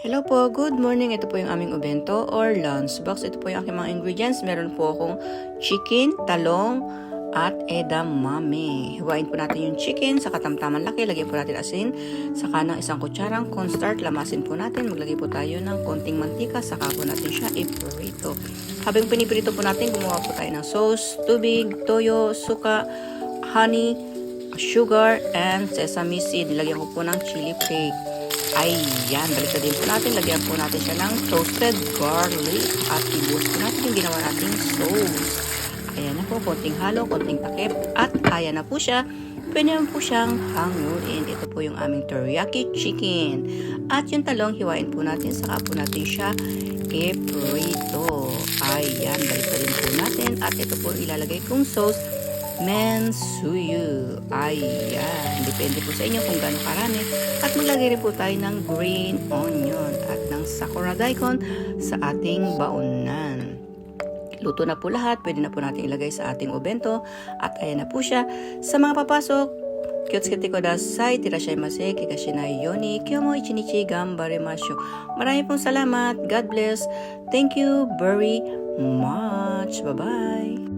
Hello po, good morning. Ito po yung aming obento or lunch box. Ito po yung aking mga ingredients. Meron po akong chicken, talong, at edamame. Hiwain po natin yung chicken sa katamtaman laki. Lagyan po natin asin. Saka ng isang kutsarang cornstarch. Lamasin po natin. Maglagay po tayo ng konting mantika. Saka po natin siya iprito. Habang piniprito po natin, gumawa po tayo ng sauce, tubig, toyo, suka, honey, sugar, and sesame seed. Nilagyan ko po ng chili flake. Ayan, baliktad din po natin. Lagyan po natin siya ng toasted garlic at ibuhos po natin yung ginawa nating sauce. Ayan na po, konting halo, konting takip at ayan na po siya. Pwede naman po siyang hanguin. Ito po yung aming teriyaki chicken. At yung talong, hiwain po natin. Saka po natin siya iprito. Ayan, baliktad din po natin. At ito po ilalagay kong sauce. Mensuyu. Ayan. Depende po sa inyo kung gaano karami. At maglagay rin po tayo ng green onion at ng sakura daikon sa ating baonan. Luto na po lahat. Pwede na po natin ilagay sa ating obento. At ayan na po siya. Sa mga papasok, kyotsuke kudasai, tirashaimase, kikashinai yoni, kyomo ichinichi gambarimashu. Maraming pong salamat. God bless. Thank you very much. Bye-bye.